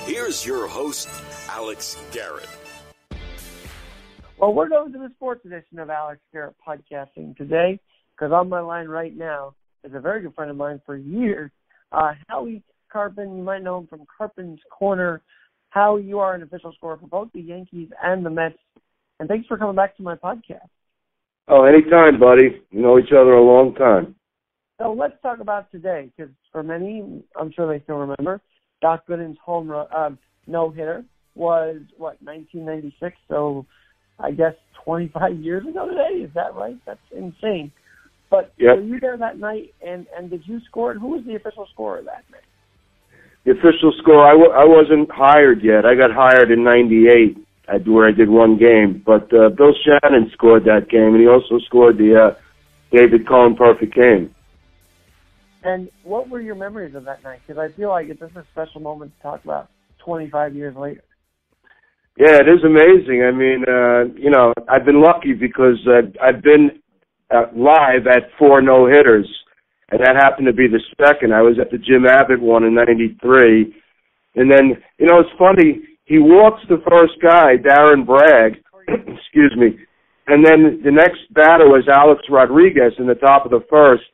Here's your host, Alex Garrett. Well, we're going to the sports edition of Alex Garrett Podcasting today, because on my line right now is a very good friend of mine for years, Howie Karpin. You might know him from Karpin's Korner. Howie, you are an official scorer for both the Yankees and the Mets, and thanks for coming back to my podcast. Oh, anytime, buddy. We know each other a long time. So let's talk about today, because for many, I'm sure they still remember, Doc Gooden's home run, no-hitter was, 1996? So I guess 25 years ago today. Is that right? That's insane. But yep. Were you there that night, and did you score it? Who was the official scorer that night? The official score, I wasn't hired yet. I got hired in 98, where I did one game. But Bill Shannon scored that game, and he also scored the David Cohn perfect game. And what were your memories of that night? Because I feel like it's just a special moment to talk about 25 years later. Yeah, it is amazing. I mean, I've been lucky because I've been live at 4 no-hitters, and that happened to be the second. I was at the Jim Abbott one in 93. And then, it's funny, he walks the first guy, Darren Bragg, excuse me, and then the next batter was Alex Rodriguez in the top of the first,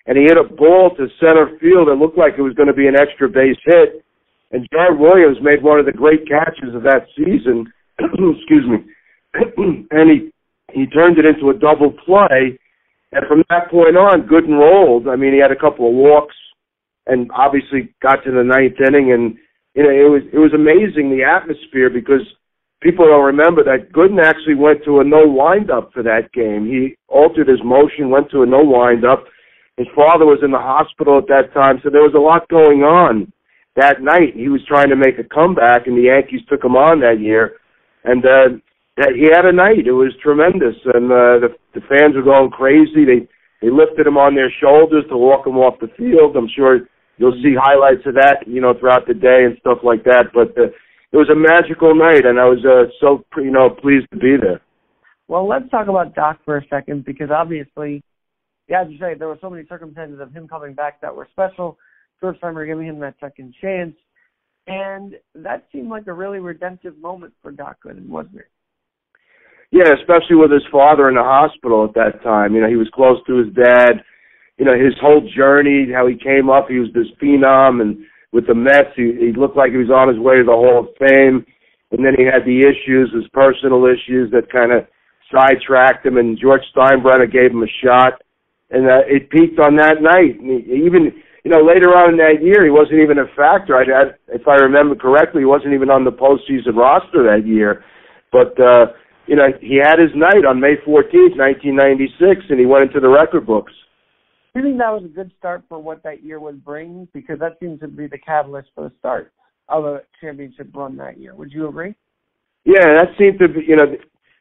and he hit a ball to center field. It looked like it was going to be an extra base hit. And Jared Williams made one of the great catches of that season, excuse me, and he turned it into a double play. And from that point on, Gooden rolled. I mean, he had a couple of walks and obviously got to the ninth inning. And, it was amazing, the atmosphere, because people don't remember that Gooden actually went to a no windup for that game. He altered his motion, went to a no windup. His father was in the hospital at that time, so there was a lot going on that night. He was trying to make a comeback, and the Yankees took him on that year. And he had a night. It was tremendous, and the fans were going crazy. They lifted him on their shoulders to walk him off the field. I'm sure you'll see highlights of that, throughout the day and stuff like that. But it was a magical night, and I was so pleased to be there. Well, let's talk about Doc for a second, because obviously, as you say, there were so many circumstances of him coming back that were special. First time we're giving him that second chance. And that seemed like a really redemptive moment for Doc Gooden, wasn't it? Yeah, especially with his father in the hospital at that time. He was close to his dad. His whole journey, how he came up, he was this phenom. And with the Mets, he looked like he was on his way to the Hall of Fame. And then he had the issues, his personal issues that kind of sidetracked him. And George Steinbrenner gave him a shot. And it peaked on that night. And even, later on in that year, he wasn't even a factor. If I remember correctly, he wasn't even on the postseason roster that year. But, he had his night on May 14th, 1996, and he went into the record books. Do you think that was a good start for what that year would bring? Because that seems to be the catalyst for the start of a championship run that year. Would you agree? Yeah, that seemed to be,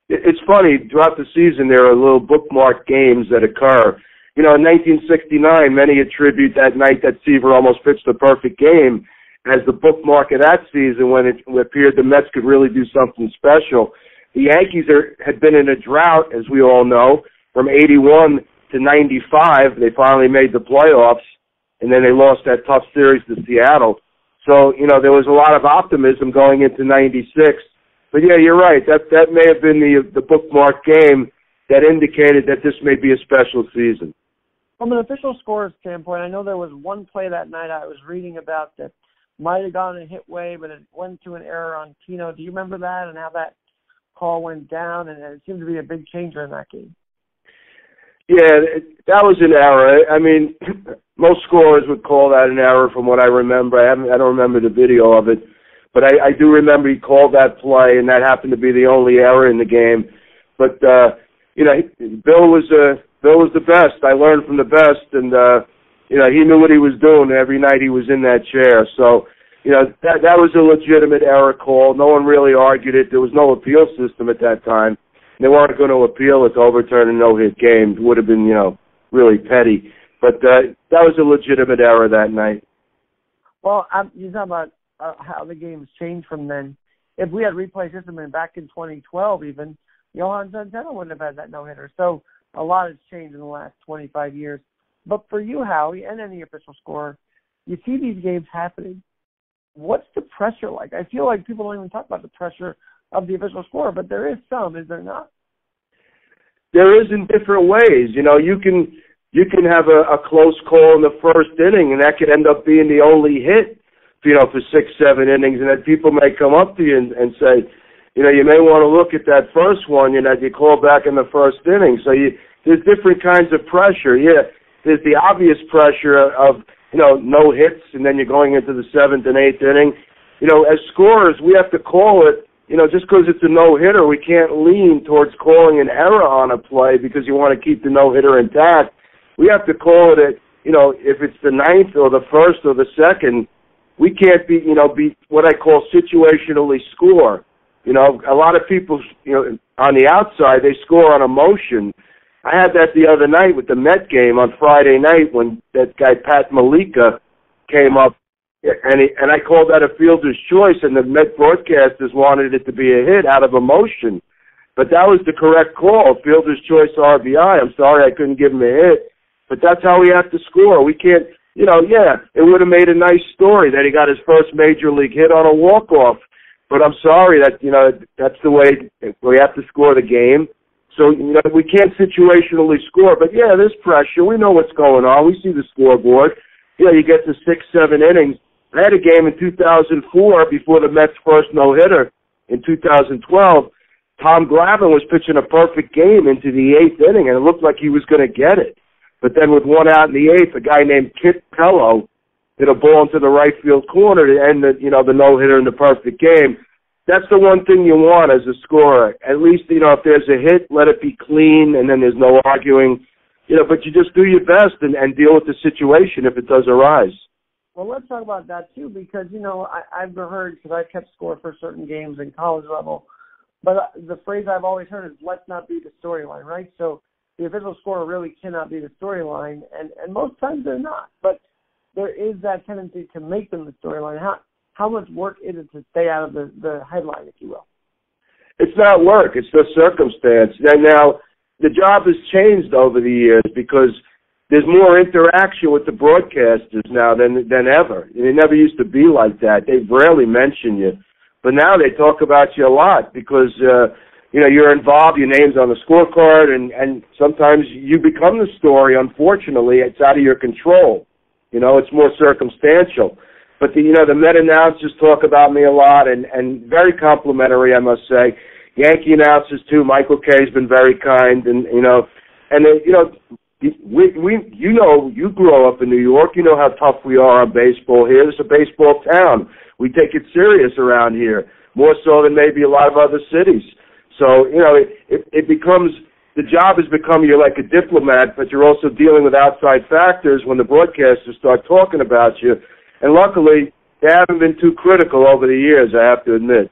it's funny, throughout the season there are little bookmark games that occur. In 1969, many attribute that night that Seaver almost pitched the perfect game as the bookmark of that season when it appeared the Mets could really do something special. The Yankees had been in a drought, as we all know, from 81 to 95. They finally made the playoffs, and then they lost that tough series to Seattle. So, there was a lot of optimism going into 96. But, yeah, you're right. That may have been the bookmark game that indicated that this may be a special season. From an official scorer's standpoint, I know there was one play that night I was reading about that might have gone a hit way, but it went to an error on Tino. Do you remember that and how that call went down? And it seemed to be a big changer in that game. Yeah, that was an error. I mean, most scorers would call that an error from what I remember. I don't remember the video of it. But I do remember he called that play, and that happened to be the only error in the game. But, Bill was the best. I learned from the best, and, he knew what he was doing every night he was in that chair. So, that was a legitimate error call. No one really argued it. There was no appeal system at that time. They weren't going to appeal it to overturn a no-hit game. It would have been, really petty. But that was a legitimate error that night. Well, you're talking about how the game's changed from then. If we had replay system back in 2012 even, Johan Santana wouldn't have had that no-hitter. So a lot has changed in the last 25 years. But for you, Howie, and any official scorer, you see these games happening. what's the pressure like? I feel like people don't even talk about the pressure of the official score, but there is some, is there not? There is in different ways. You know, you can have a close call in the first inning, and that could end up being the only hit, you know, for 6-7 innings, and then people may come up to you and say, you know, you may want to look at that first one, you know, you call back in the first inning. So there's different kinds of pressure. Yeah, there's the obvious pressure of, you know, no hits, and then you're going into the 7th and 8th inning. You know, as scorers, we have to call it, you know, just because it's a no-hitter, we can't lean towards calling an error on a play because you want to keep the no-hitter intact. We have to call it, you know, if it's the 9th or the 1st or the 2nd, we can't be what I call situationally score. You know, a lot of people, you know, on the outside, they score on emotion. I had that the other night with the Met game on Friday night when that guy Pat Malika came up, and I called that a fielder's choice, and the Met broadcasters wanted it to be a hit out of emotion. But that was the correct call, fielder's choice RBI. I'm sorry I couldn't give him a hit, but that's how we have to score. We can't, you know, yeah, it would have made a nice story that he got his first major league hit on a walk-off. But I'm sorry that, you know, that's the way we have to score the game. So, you know, we can't situationally score. But, yeah, there's pressure. We know what's going on. We see the scoreboard. Yeah, you get to 6-7 innings. I had a game in 2004 before the Mets' first no-hitter in 2012. Tom Glavine was pitching a perfect game into the 8th inning, and it looked like he was going to get it. But then with one out in the 8th, a guy named Kit Pello hit a ball into the right field corner to end the, you know, the no-hitter in the perfect game. That's the one thing you want as a scorer. At least, you know, if there's a hit, let it be clean, and then there's no arguing. You know, but you just do your best and deal with the situation if it does arise. Well, let's talk about that, too, because, you know, I've heard, because I kept score for certain games in college level, but the phrase I've always heard is, let's not be the storyline, right? So the official score really cannot be the storyline, and most times they're not. But there is that tendency to make them the storyline. How much work is it to stay out of the headline, if you will? It's not work. It's the circumstance. And now, the job has changed over the years because there's more interaction with the broadcasters now than ever. It never used to be like that. They rarely mention you. But now they talk about you a lot because, you know, you're involved, your name's on the scorecard, and sometimes you become the story, unfortunately. It's out of your control. You know, it's more circumstantial. But, the Met announcers talk about me a lot, and very complimentary, I must say. Yankee announcers, too. Michael Kay's been very kind, and, you grow up in New York. You know how tough we are on baseball here. It's a baseball town. We take it serious around here, more so than maybe a lot of other cities. So, it becomes, the job has become you're like a diplomat, but you're also dealing with outside factors when the broadcasters start talking about you. And luckily, they haven't been too critical over the years, I have to admit.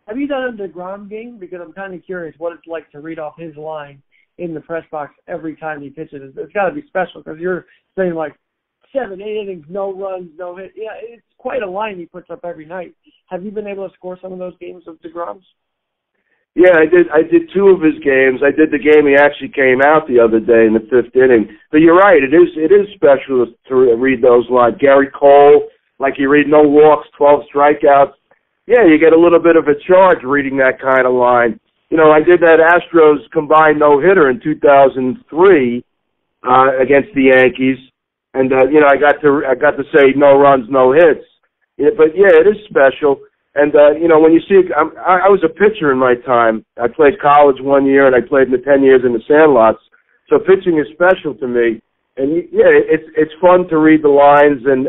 Have you done a DeGrom game? Because I'm kind of curious what it's like to read off his line in the press box every time he pitches. It's got to be special because you're saying like 7, 8 innings, no runs, no hit. Yeah, it's quite a line he puts up every night. Have you been able to score some of those games of DeGrom's? Yeah, I did 2 of his games. I did the game he actually came out the other day in the 5th inning. But you're right, it is special to read those lines. Gary Cole, like you read no walks, 12 strikeouts. Yeah, you get a little bit of a charge reading that kind of line. I did that Astros combined no-hitter in 2003 against the Yankees, and I got to say no runs, no hits. Yeah, but yeah, it is special. And when you see, I was a pitcher in my time. I played college 1 year, and I played in the 10 years in the Sandlots. So pitching is special to me. And yeah, it's fun to read the lines, and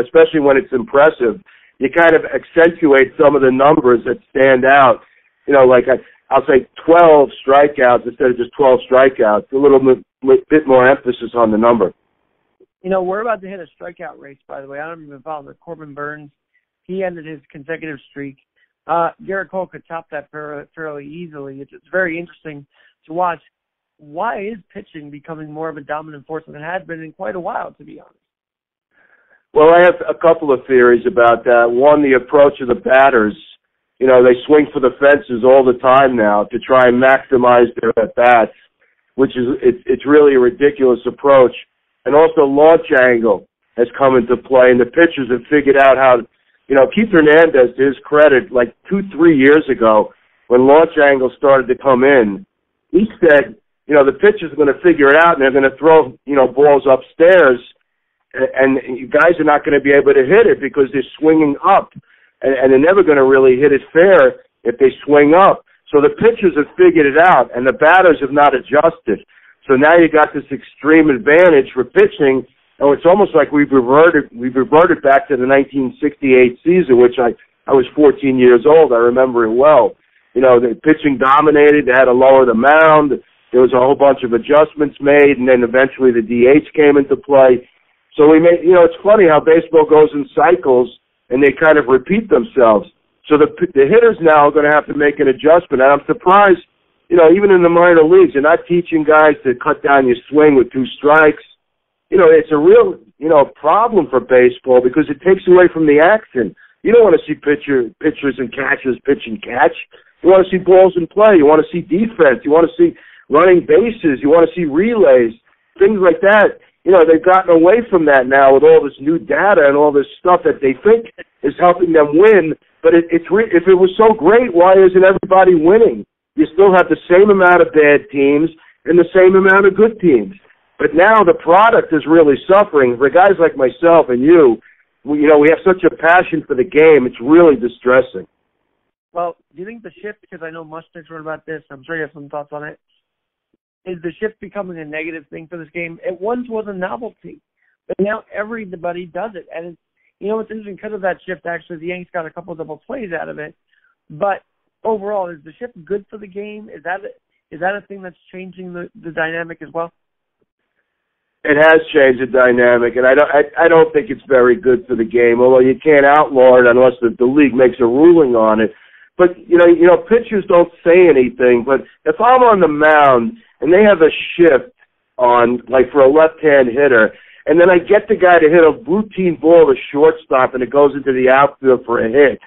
especially when it's impressive. You kind of accentuate some of the numbers that stand out. Like I'll say 12 strikeouts instead of just 12 strikeouts. A little bit more emphasis on the number. We're about to hit a strikeout race, by the way. I don't even follow it. Corbin Burns, he ended his consecutive streak. Garrett Cole could top that fairly easily. It's very interesting to watch. Why is pitching becoming more of a dominant force than it has been in quite a while, to be honest? Well, I have a couple of theories about that. One, the approach of the batters. They swing for the fences all the time now to try and maximize their at-bats, which is it's really a ridiculous approach. And also launch angle has come into play, and the pitchers have figured out how Keith Hernandez, to his credit, like 2-3 years ago, when launch angles started to come in, he said, the pitchers are going to figure it out and they're going to throw, balls upstairs, and you guys are not going to be able to hit it because they're swinging up, and they're never going to really hit it fair if they swing up. So the pitchers have figured it out, and the batters have not adjusted. So now you got this extreme advantage for pitching, and it's almost like we've reverted back to the 1968 season, which I was 14 years old. I remember it well. The pitching dominated. They had to lower the mound. There was a whole bunch of adjustments made, and then eventually the DH came into play. So we made, it's funny how baseball goes in cycles, and they kind of repeat themselves. So the hitters now are going to have to make an adjustment, and I'm surprised, even in the minor leagues, you're not teaching guys to cut down your swing with 2 strikes. It's a real, problem for baseball because it takes away from the action. You don't want to see pitchers and catchers pitch and catch. You want to see balls in play. You want to see defense. You want to see running bases. You want to see relays, things like that. They've gotten away from that now with all this new data and all this stuff that they think is helping them win. But if it was so great, why isn't everybody winning? You still have the same amount of bad teams and the same amount of good teams. But now the product is really suffering. For guys like myself and you, we have such a passion for the game, it's really distressing. Well, do you think the shift, because I know Mushnick's wrote about this, I'm sure you have some thoughts on it, is the shift becoming a negative thing for this game? It once was a novelty, but now everybody does it. And it's interesting because of that shift, actually, the Yankees got a couple of double plays out of it. But overall, is the shift good for the game? Is that a thing that's changing the dynamic as well? It has changed the dynamic, and I don't think it's very good for the game, although you can't outlaw it unless the league makes a ruling on it. But, pitchers don't say anything, but if I'm on the mound and they have a shift on, like for a left-hand hitter, and then I get the guy to hit a routine ball to shortstop and it goes into the outfield for a hit,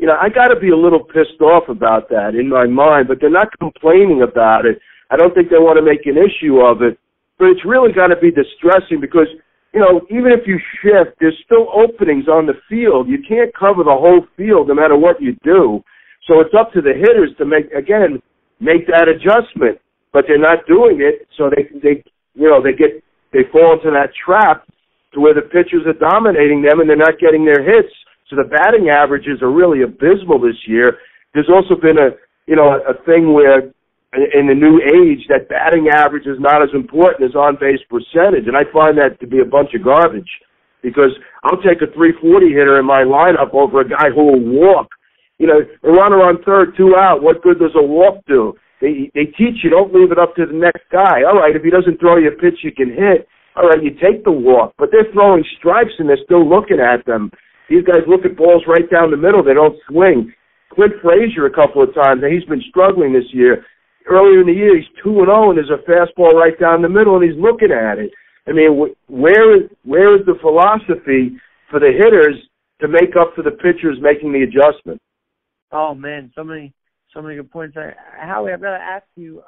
I got to be a little pissed off about that in my mind, but they're not complaining about it. I don't think they want to make an issue of it, but it's really got to be distressing because, even if you shift, there's still openings on the field. You can't cover the whole field no matter what you do. So it's up to the hitters to make that adjustment, but they're not doing it. So they fall into that trap to where the pitchers are dominating them and they're not getting their hits. So the batting averages are really abysmal this year. There's also been a thing where in the new age that batting average is not as important as on-base percentage, and I find that to be a bunch of garbage because I'll take a 340 hitter in my lineup over a guy who will walk. A runner on third, 2 out, what good does a walk do? They teach you, don't leave it up to the next guy. All right, if he doesn't throw you a pitch you can hit, all right, you take the walk. But they're throwing strikes and they're still looking at them. These guys look at balls right down the middle. They don't swing. Clint Frazier a couple of times, and he's been struggling this year. Earlier in the year, he's 2-0, and there's a fastball right down the middle, and he's looking at it. I mean, where is the philosophy for the hitters to make up for the pitchers making the adjustment? Oh man, so many good points there. Howie, I've got to ask you.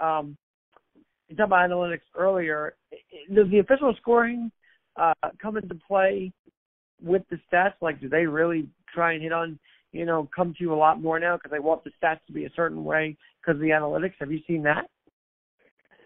You talked about analytics earlier. Does the official scoring come into play with the stats? Like, do they really try and hit on, come to you a lot more now because they want the stats to be a certain way because of the analytics? Have you seen that?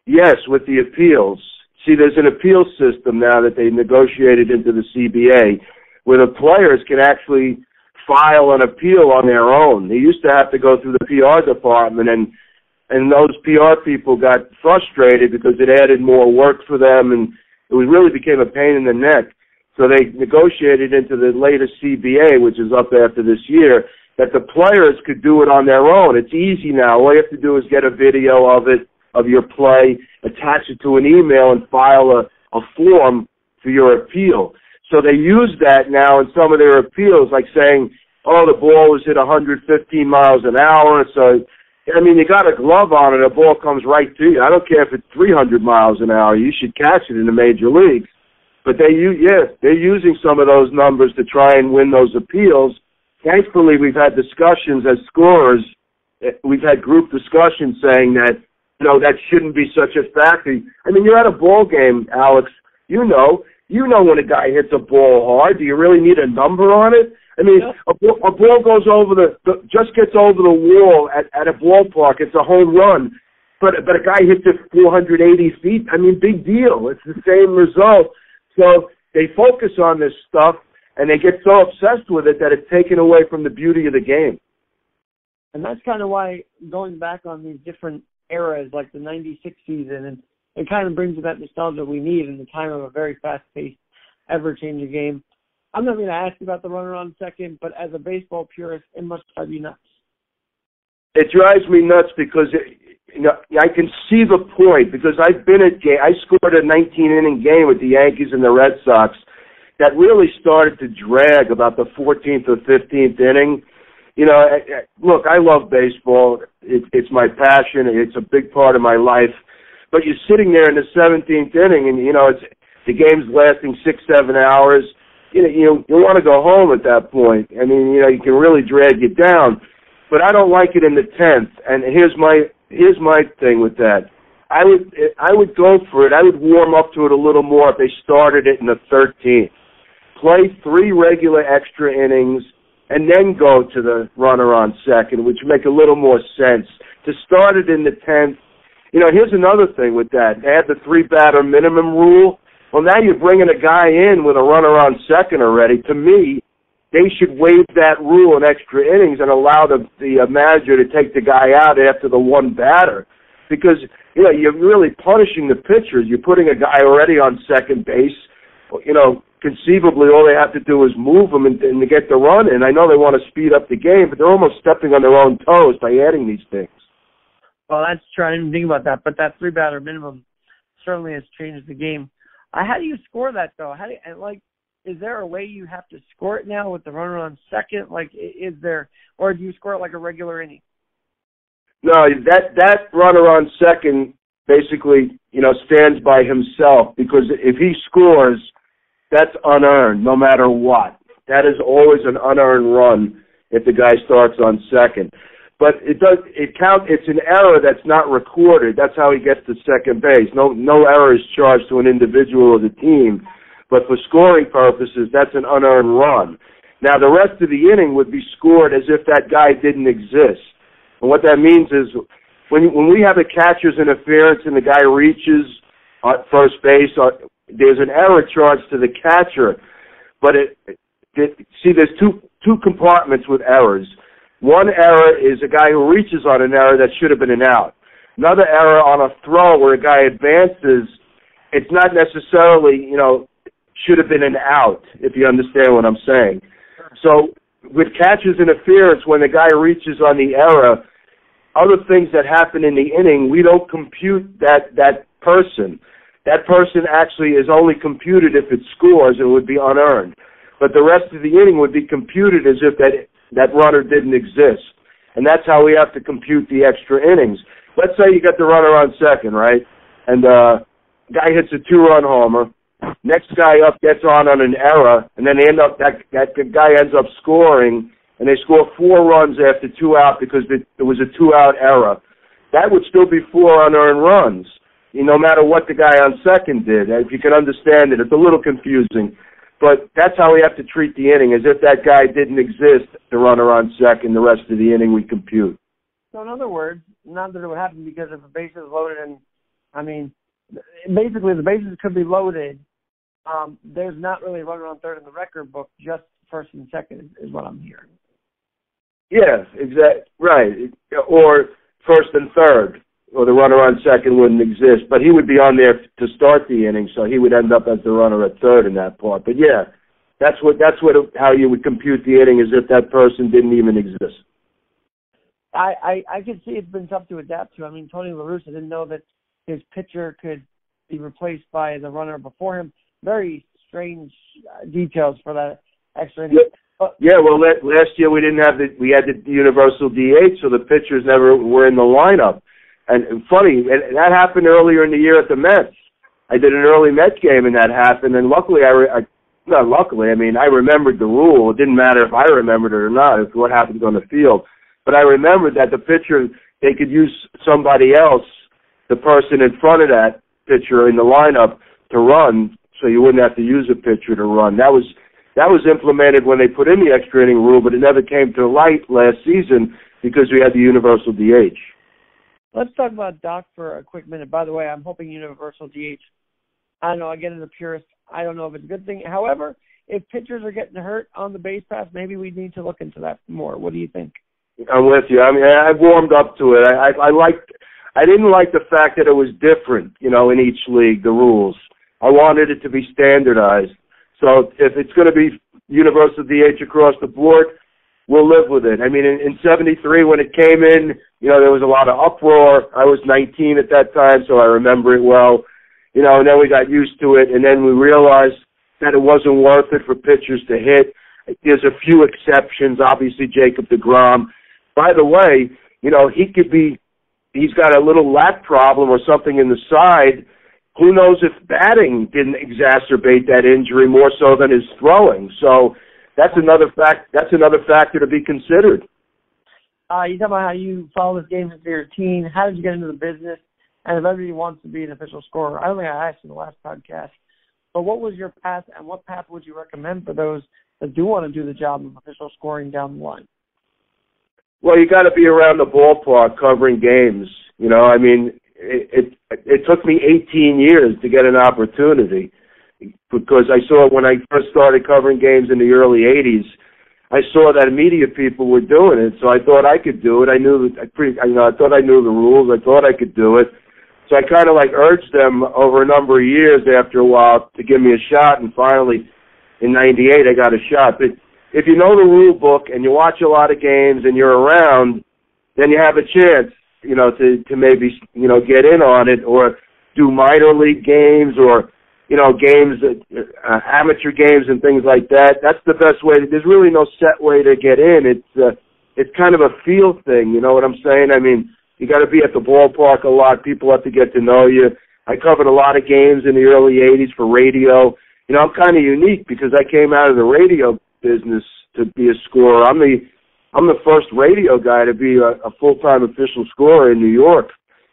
Yes, with the appeals. See, there's an appeal system now that they negotiated into the CBA where the players can actually file an appeal on their own. They used to have to go through the PR department, and those PR people got frustrated because it added more work for them, and it really became a pain in the neck. So they negotiated into the latest CBA, which is up after this year, that the players could do it on their own. It's easy now. All you have to do is get a video of it, of your play, attach it to an email, and file a form for your appeal. So they use that now in some of their appeals, like saying, oh, the ball was hit 115 miles an hour. So, I mean, you got a glove on it, a ball comes right to you. I don't care if it's 300 miles an hour. You should catch it in the major leagues. But they're using some of those numbers to try and win those appeals. Thankfully, we've had discussions as scorers. We've had group discussions saying that, that shouldn't be such a factor. I mean, you're at a ball game, Alex. You know when a guy hits a ball hard. Do you really need a number on it? I mean, a ball goes over just gets over the wall at a ballpark. It's a home run. But a guy hits it 480 feet. I mean, big deal. It's the same result. So they focus on this stuff, and they get so obsessed with it that it's taken away from the beauty of the game. And that's kind of why going back on these different eras, like the 96 season, and it kind of brings that nostalgia we need in the time of a very fast-paced, ever-changing game. I'm not going to ask you about the runner on second, but as a baseball purist, it must drive you nuts. It drives me nuts because I can see the point, because I've been at game. I scored a 19-inning game with the Yankees and the Red Sox that really started to drag about the 14th or 15th inning. Look, I love baseball. It's my passion. It's a big part of my life. But you're sitting there in the 17th inning, and the game's lasting 6-7 hours. You want to go home at that point. I mean, you can really drag you down. But I don't like it in the 10th. And here's my thing with that. I would go for it. I would warm up to it a little more if they started it in the 13th. Play 3 regular extra innings, and then go to the runner on second, which would make a little more sense. To start it in the 10th, here's another thing with that. They had the 3-batter minimum rule. Well, now you're bringing a guy in with a runner on second already. To me, they should waive that rule in extra innings and allow the manager to take the guy out after the 1 batter. Because, you're really punishing the pitchers. You're putting a guy already on second base. Conceivably, all they have to do is move him and to get the run in. I know they want to speed up the game, but they're almost stepping on their own toes by adding these things. Well, that's true. I didn't think about that, but that 3-batter minimum certainly has changed the game. How do you score that, though? Is there a way you have to score it now with the runner on second? Is there, or do you score it like a regular inning? No, that runner on second basically, stands by himself, because if he scores, that's unearned no matter what. That is always an unearned run if the guy starts on second. But it counts. It's an error that's not recorded. That's how he gets to second base. No error is charged to an individual or the team. But for scoring purposes, that's an unearned run. Now, the rest of the inning would be scored as if that guy didn't exist. And what that means is when we have a catcher's interference and the guy reaches first base, there's an error charged to the catcher. But there's two compartments with errors. One error is a guy who reaches on an error that should have been an out. Another error on a throw where a guy advances, it's not necessarily, should have been an out, if you understand what I'm saying. So with catcher's interference, when the guy reaches on the error, other things that happen in the inning, we don't compute that person. That person actually is only computed if it scores. It would be unearned. But the rest of the inning would be computed as if that runner didn't exist. And that's how we have to compute the extra innings. Let's say you got the runner on second, right? And guy hits a 2-run homer. Next guy up gets on an error, and then that guy ends up scoring, and they score 4 runs after 2 out because there was a 2-out error. That would still be 4 unearned runs, no matter what the guy on second did. If you can understand it, it's a little confusing. But that's how we have to treat the inning, as if that guy didn't exist, the runner on second. The rest of the inning we compute. So in other words, not that it would happen because if a base is loaded, basically the bases could be loaded. There's not really a runner on third in the record book, just first and second is what I'm hearing. Yeah, exactly. Right. Or first and third, or the runner on second wouldn't exist. But he would be on there to start the inning, so he would end up as the runner at third in that part. But yeah, that's how you would compute the inning, as if that person didn't even exist. I could see it's been tough to adapt to. Tony La Russa didn't know that his pitcher could be replaced by the runner before him. Very strange details for that extra inning. Yeah, well, last year we had the universal DH, so the pitchers never were in the lineup. And funny, that happened earlier in the year at the Mets. I did an early Mets game, and that happened. And luckily, I remembered the rule. It didn't matter if I remembered it or not. It's what happened on the field. But I remembered that the pitcher, they could use somebody else, the person in front of that pitcher in the lineup, to run, so you wouldn't have to use a pitcher to run. That was that was implemented when they put in the extra inning rule, but it never came to light last season because we had the universal DH. Let's talk about Doc for a quick minute. By the way, I'm hoping universal DH. I don't know, again, as a purist, I don't know if it's a good thing. However, if pitchers are getting hurt on the base pass, maybe we need to look into that more. What do you think? I'm with you. I mean, I've warmed up to it. I didn't like the fact that it was different, in each league, the rules. I wanted it to be standardized. So if it's going to be universal DH across the board, we'll live with it. I mean, in 73 when it came in, there was a lot of uproar. I was 19 at that time, so I remember it well. And then we got used to it, and then we realized that it wasn't worth it for pitchers to hit. There's a few exceptions, obviously Jacob deGrom. By the way, he's got a little lat problem or something in the side. Who knows if batting didn't exacerbate that injury more so than his throwing. So that's another factor to be considered. You talk about how you follow this game since you were a teen. How did you get into the business? And if everybody wants to be an official scorer, I don't think I asked in the last podcast, but what was your path and what path would you recommend for those that do want to do the job of official scoring down the line? Well, you got to be around the ballpark covering games. I mean, it took me 18 years to get an opportunity because I saw when I first started covering games in the early 80s, I saw that media people were doing it, so I thought I could do it. I thought I knew the rules. I thought I could do it. So I kind of urged them over a number of years after a while to give me a shot, and finally in 98 I got a shot. But if you know the rule book and you watch a lot of games and you're around, then you have a chance, to maybe, get in on it or do minor league games or, games, amateur games and things like that. That's the best way. There's really no set way to get in. It's kind of a feel thing, you know what I'm saying? I mean, you got to be at the ballpark a lot. People have to get to know you. I covered a lot of games in the early 80s for radio. I'm kind of unique because I came out of the radio business to be a scorer. I'm the first radio guy to be a full-time official scorer in New York,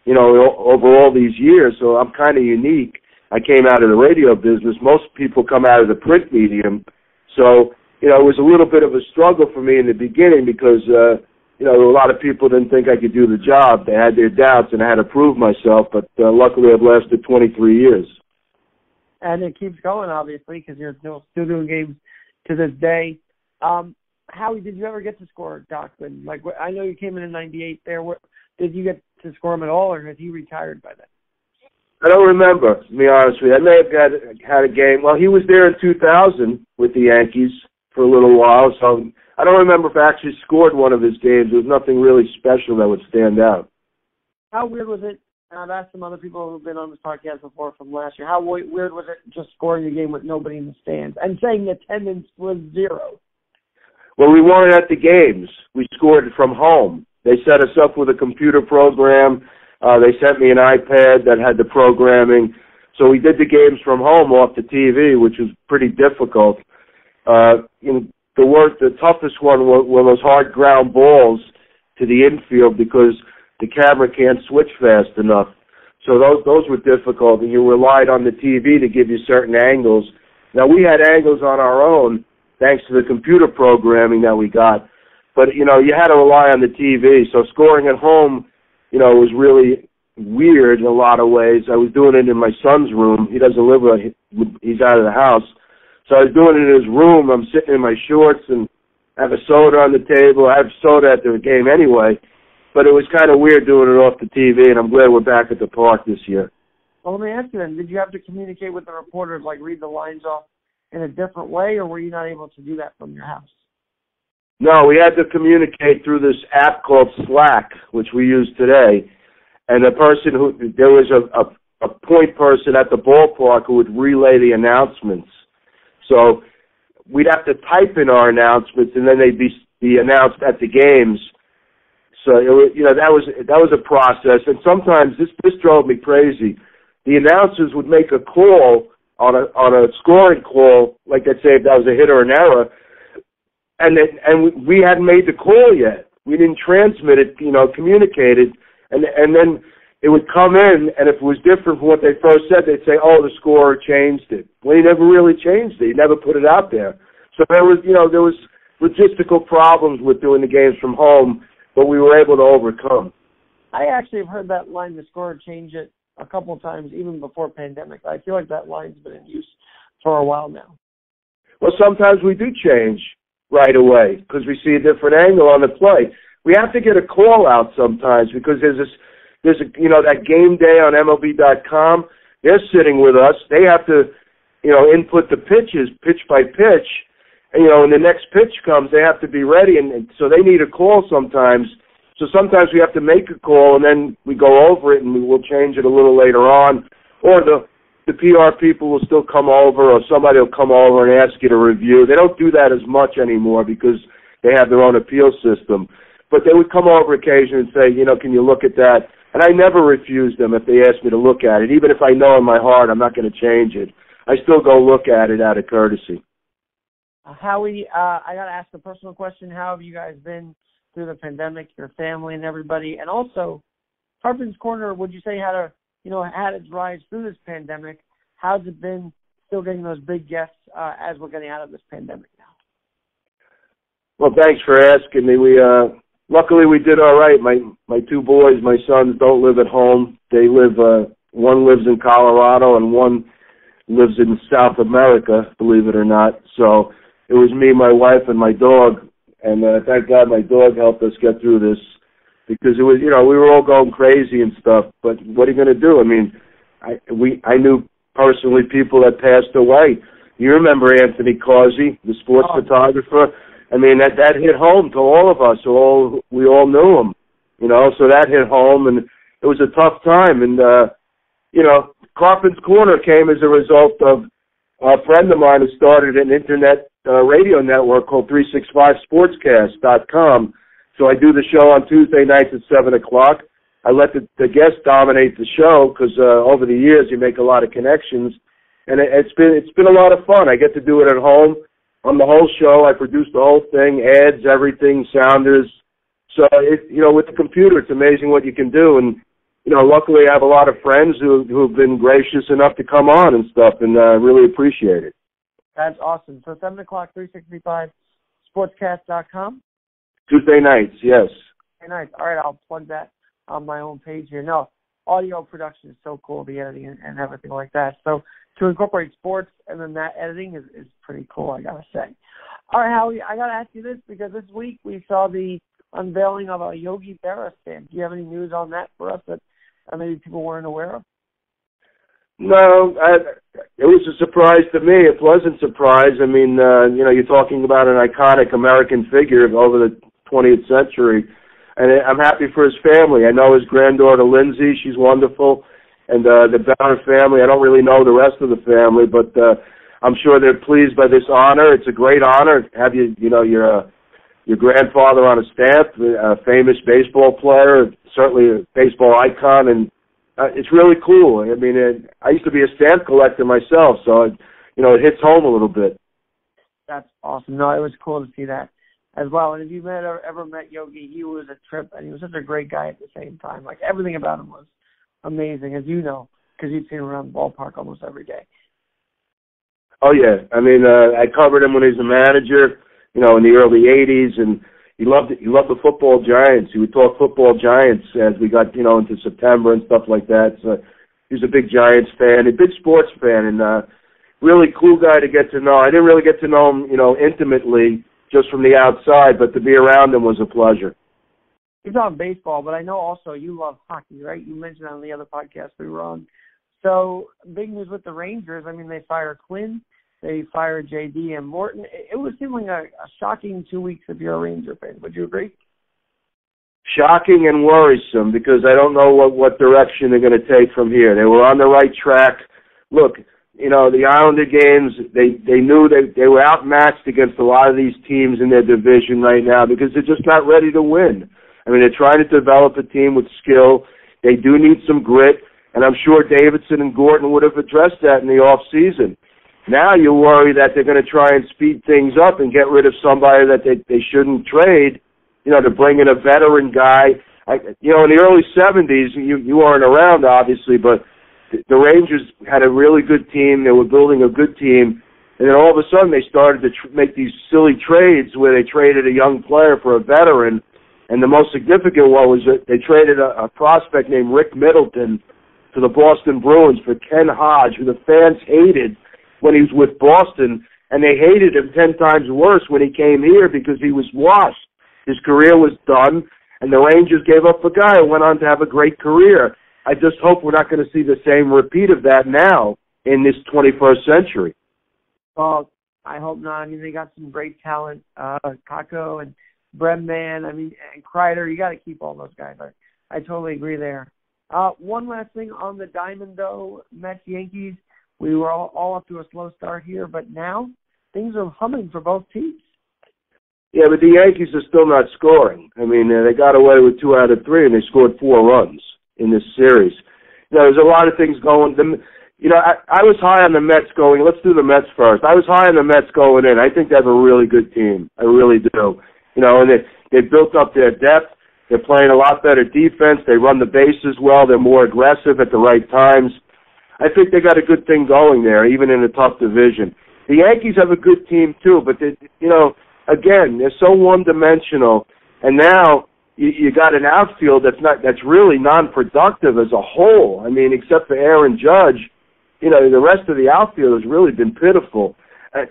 over all these years. So I'm kind of unique. I came out of the radio business. Most people come out of the print medium. So, it was a little bit of a struggle for me in the beginning because, a lot of people didn't think I could do the job. They had their doubts, and I had to prove myself. But luckily, I've lasted 23 years. And it keeps going, obviously, because you're still doing games to this day. Howie, did you ever get to score Doc? I know you came in 98 there. Did you get to score him at all, or has he retired by then? I don't remember, to be honest with you. I may have had a game. Well, he was there in 2000 with the Yankees for a little while, so I don't remember if I actually scored one of his games. There was nothing really special that would stand out. How weird was it? I've asked some other people who've been on this podcast before from last year. How weird was it just scoring a game with nobody in the stands and saying attendance was 0? Well, we weren't at the games. We scored from home. They set us up with a computer program. They sent me an iPad that had the programming. So we did the games from home off the TV, which was pretty difficult. The toughest one were those hard ground balls to the infield because the camera can't switch fast enough. So those were difficult, and you relied on the TV to give you certain angles. Now, we had angles on our own, thanks to the computer programming that we got. But, you had to rely on the TV. So scoring at home, was really weird in a lot of ways. I was doing it in my son's room. He doesn't live with, he's out of the house. So I was doing it in his room. I'm sitting in my shorts and have a soda on the table. I have soda at the game anyway. But it was kind of weird doing it off the TV, and I'm glad we're back at the park this year. Well, let me ask you then, did you have to communicate with the reporters, read the lines off in a different way, or were you not able to do that from your house? No, we had to communicate through this app called Slack, which we use today. And there was a point person at the ballpark who would relay the announcements. So we'd have to type in our announcements, and then they'd be announced at the games. So that was a process, and sometimes this drove me crazy. The announcers would make a call on a scoring call, like they'd say if that was a hit or an error, and we hadn't made the call yet. We didn't transmit it, communicate it, and then it would come in, and if it was different from what they first said, they'd say, "Oh, the scorer changed it." Well, he never really changed it. He never put it out there. So there was logistical problems with doing the games from home, but we were able to overcome. I actually have heard that line to score change it a couple of times, even before pandemic. I feel like that line's been in use for a while now. Well, sometimes we do change right away because we see a different angle on the play. We have to get a call out sometimes because there's that game day on MLB.com. They're sitting with us. They have to, input the pitches, pitch by pitch. And, when the next pitch comes, they have to be ready. And so they need a call sometimes. So sometimes we have to make a call and then we go over it and we'll change it a little later on. Or the PR people will still come over or somebody will come over and ask you to review. They don't do that as much anymore because they have their own appeal system. But they would come over occasionally and say, can you look at that? And I never refuse them if they ask me to look at it. Even if I know in my heart I'm not going to change it, I still go look at it out of courtesy. Howie, I got to ask a personal question. How have you guys been through the pandemic, your family and everybody? And also, Karpin's Korner, would you say had its rise through this pandemic? How's it been still getting those big guests as we're getting out of this pandemic now? Well, thanks for asking me. Luckily we did all right. My two boys, my sons, don't live at home. They live. One lives in Colorado and one lives in South America, believe it or not. So it was me, my wife, and my dog. And thank God my dog helped us get through this because it was, we were all going crazy and stuff. But what are you going to do? I mean, I knew personally people that passed away. You remember Anthony Causey, the sports photographer? I mean, that hit home to all of us. We all knew him, so that hit home, and it was a tough time. And, Karpin's Korner came as a result of a friend of mine who started an internet radio network called 365sportscast.com. So I do the show on Tuesday nights at 7 o'clock. I let the guests dominate the show because over the years you make a lot of connections. And it's been a lot of fun. I get to do it at home. On the whole show, I produce the whole thing, ads, everything, sounders. So, with the computer, it's amazing what you can do. And, luckily I have a lot of friends who have been gracious enough to come on and stuff, and I really appreciate it. That's awesome. So 7 o'clock, 365sportscast.com? Tuesday nights, yes. Tuesday nights. All right, I'll plug that on my own page here. No, audio production is so cool, the editing and everything like that. So to incorporate sports and then that editing is pretty cool, I got to say. All right, Howie, I got to ask you this because this week we saw the unveiling of a Yogi Berra stamp. Do you have any news on that for us that maybe people weren't aware of? No, it was a surprise to me, a pleasant surprise. I mean, you're talking about an iconic American figure over the 20th century, and I'm happy for his family. I know his granddaughter, Lindsay, she's wonderful, and the Berra family, I don't really know the rest of the family, but I'm sure they're pleased by this honor. It's a great honor to have your grandfather on a stamp, a famous baseball player, certainly a baseball icon, and it's really cool. I mean, I used to be a stamp collector myself, so it hits home a little bit. That's awesome. No, it was cool to see that as well. And if you've ever met Yogi, he was a trip, and he was such a great guy at the same time. Like, everything about him was amazing, as you know, because you'd seen him around the ballpark almost every day. Oh, yeah. I mean, I covered him when he was a manager, in the early 80s, and he loved the football Giants. He would talk football Giants as we got, into September and stuff like that. So he was a big Giants fan, a big sports fan, and really cool guy to get to know. I didn't really get to know him, intimately, just from the outside, but to be around him was a pleasure. He's on baseball, but I know also you love hockey, right? You mentioned on the other podcast we were on. So big news with the Rangers. I mean, they fired Quinn. They fired J.D. and Morton. It was seeming a shocking 2 weeks if you're a Ranger fan. Would you agree? Shocking and worrisome because I don't know what direction they're going to take from here. They were on the right track. Look, the Islander games, they knew they were outmatched against a lot of these teams in their division right now because they're just not ready to win. I mean, they're trying to develop a team with skill. They do need some grit, and I'm sure Davidson and Gordon would have addressed that in the off season. Now you worry that they're going to try and speed things up and get rid of somebody that they shouldn't trade, to bring in a veteran guy. In the early 70s, you weren't around, obviously, but the Rangers had a really good team. They were building a good team, And then all of a sudden they started to make these silly trades where they traded a young player for a veteran. And the most significant one was that they traded a prospect named Rick Middleton to the Boston Bruins for Ken Hodge, who the fans hated when he was with Boston, and they hated him 10 times worse when he came here because he was washed. His career was done, and the Rangers gave up a guy who went on to have a great career. I just hope we're not going to see the same repeat of that now in this 21st century. Well, I hope not. I mean, they got some great talent, Kako and Bregman, and Kreider. You got to keep all those guys. I totally agree there. One last thing on the diamond, though, Mets, Yankees. We were all up to a slow start here, but now things are humming for both teams. Yeah, but the Yankees are still not scoring. I mean, they got away with 2 out of 3, and they scored 4 runs in this series. There's a lot of things going. I was high on the Mets going. Let's do the Mets first. I was high on the Mets going in. I think they have a really good team. I really do. And they built up their depth. They're playing a lot better defense. They run the bases well. They're more aggressive at the right times. I think they got a good thing going there, even in a tough division. The Yankees have a good team too, but again, they're so one-dimensional. And now you got an outfield that's really non-productive as a whole. I mean, except for Aaron Judge, the rest of the outfield has really been pitiful. I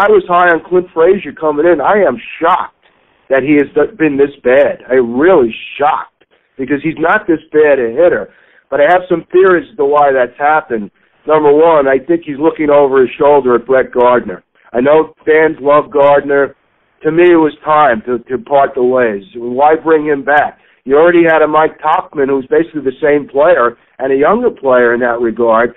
was high on Clint Frazier coming in. I am shocked that he has been this bad. I'm really shocked because he's not this bad a hitter. But I have some theories as to why that's happened. Number one, I think he's looking over his shoulder at Brett Gardner. I know fans love Gardner. To me, it was time to part the ways. Why bring him back? You already had a Mike Tauchman, who's basically the same player, and a younger player in that regard.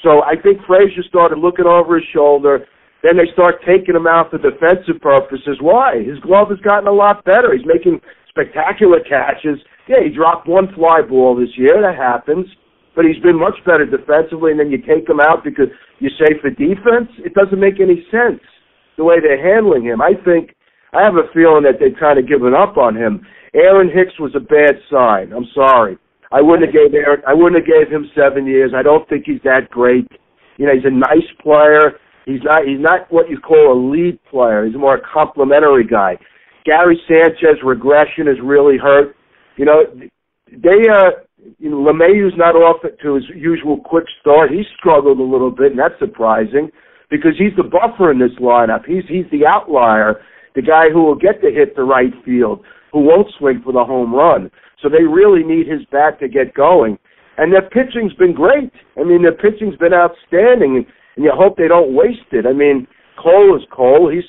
So I think Frazier started looking over his shoulder. Then they start taking him out for defensive purposes. Why? His glove has gotten a lot better. He's making spectacular catches. Yeah, he dropped 1 fly ball this year. That happens. But he's been much better defensively, and then you take him out because you say for defense? It doesn't make any sense the way they're handling him. I have a feeling that they've kind of given up on him. Aaron Hicks was a bad sign. I'm sorry. I wouldn't have gave him 7 years. I don't think he's that great. He's a nice player. He's not what you call a lead player. He's more a complimentary guy. Gary Sanchez regression has really hurt. LeMahieu's not off to his usual quick start. He struggled a little bit, and that's surprising because he's the buffer in this lineup. He's the outlier, the guy who will get to hit the right field, who won't swing for the home run. So they really need his bat to get going. And their pitching's been great. I mean, their pitching's been outstanding, and you hope they don't waste it. I mean, Cole is Cole. He's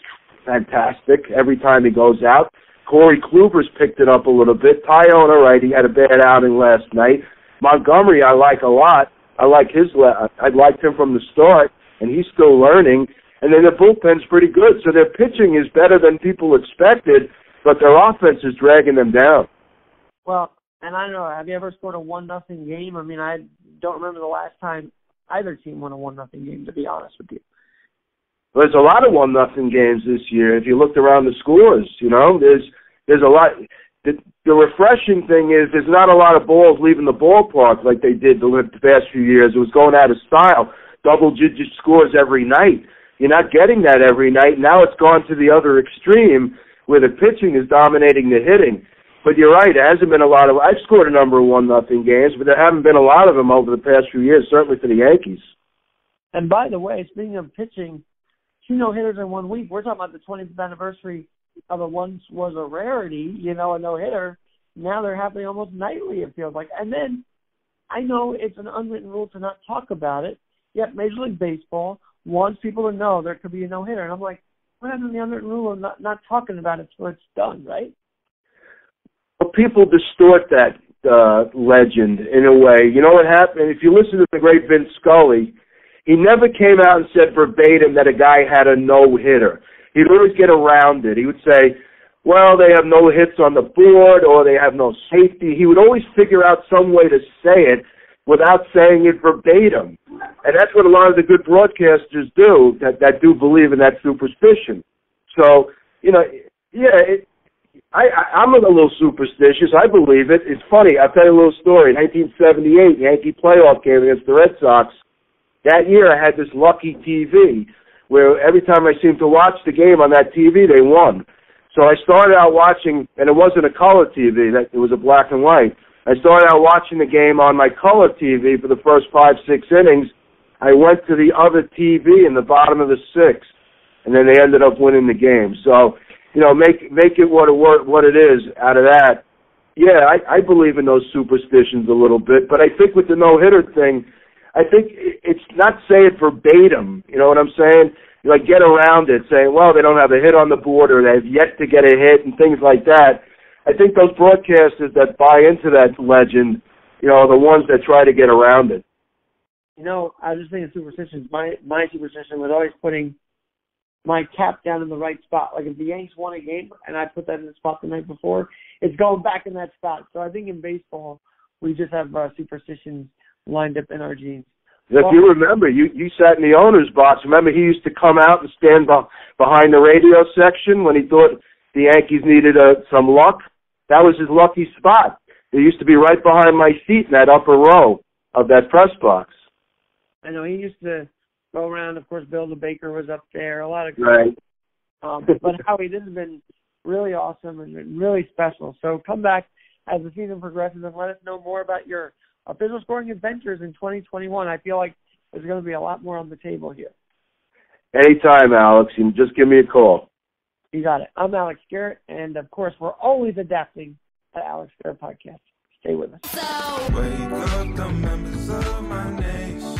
fantastic every time he goes out. Corey Kluber's picked it up a little bit. Tyone, all right, he had a bad outing last night. Montgomery I like a lot. I liked him from the start, and he's still learning. And then their bullpen's pretty good. So their pitching is better than people expected, but their offense is dragging them down. Well, and I don't know, have you ever scored a 1-0 game? I mean, I don't remember the last time either team won a 1-0 game, to be honest with you. Well, there's a lot of 1-0 games this year. If you looked around the scores, there's a lot. The refreshing thing is there's not a lot of balls leaving the ballpark like they did the past few years. It was going out of style, double-digit scores every night. You're not getting that every night. Now it's gone to the other extreme where the pitching is dominating the hitting. But you're right, there hasn't been a lot of – I've scored a number of 1-0 games, but there haven't been a lot of them over the past few years, certainly for the Yankees. And by the way, speaking of pitching, 2 no-hitters in 1 week. We're talking about the 20th anniversary of it once was a rarity, a no-hitter. Now they're happening almost nightly, it feels like. And then I know it's an unwritten rule to not talk about it, yet Major League Baseball wants people to know there could be a no-hitter. And I'm like, what happened to the unwritten rule of not talking about it until it's done, right? Well, people distort that legend in a way. You know what happened? If you listen to the great Vince Scully, he never came out and said verbatim that a guy had a no-hitter. He'd always get around it. He would say, well, they have no hits on the board or they have no safety. He would always figure out some way to say it without saying it verbatim. And that's what a lot of the good broadcasters do that do believe in that superstition. So, I'm a little superstitious. I believe it. It's funny. I'll tell you a little story. In 1978, Yankee playoff game against the Red Sox, that year I had this lucky TV where every time I seemed to watch the game on that TV, they won. So I started out watching, and it wasn't a color TV, it was a black and white. I started out watching the game on my color TV for the first 5-6 innings. I went to the other TV in the bottom of the sixth, and then they ended up winning the game. So, make it what it is out of that. Yeah, I believe in those superstitions a little bit, but I think with the no-hitter thing, I think it's not say it verbatim, you know what I'm saying? Like get around it, saying, well, they don't have a hit on the board or they've yet to get a hit and things like that. I think those broadcasters that buy into that legend, are the ones that try to get around it. I was just thinking superstitions. My superstition was always putting my cap down in the right spot. Like if the Yanks won a game and I put that in the spot the night before, it's going back in that spot. So I think in baseball, we just have superstitions lined up in our genes. If you remember, you sat in the owner's box. Remember, he used to come out and stand behind the radio section when he thought the Yankees needed some luck. That was his lucky spot. It used to be right behind my seat in that upper row of that press box. I know he used to go around. Of course, Bill the Baker was up there. A lot of right. But Howie, this has been really awesome and really special. So come back as the season progresses and let us know more about your official scoring adventures in 2021. I feel like there's going to be a lot more on the table here. Anytime, Alex. You just give me a call. You got it. I'm Alex Garrett, and of course, we're always adapting at Alex Garrett Podcast. Stay with us. Wake up the members of my nation.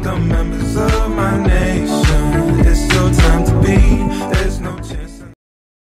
the members of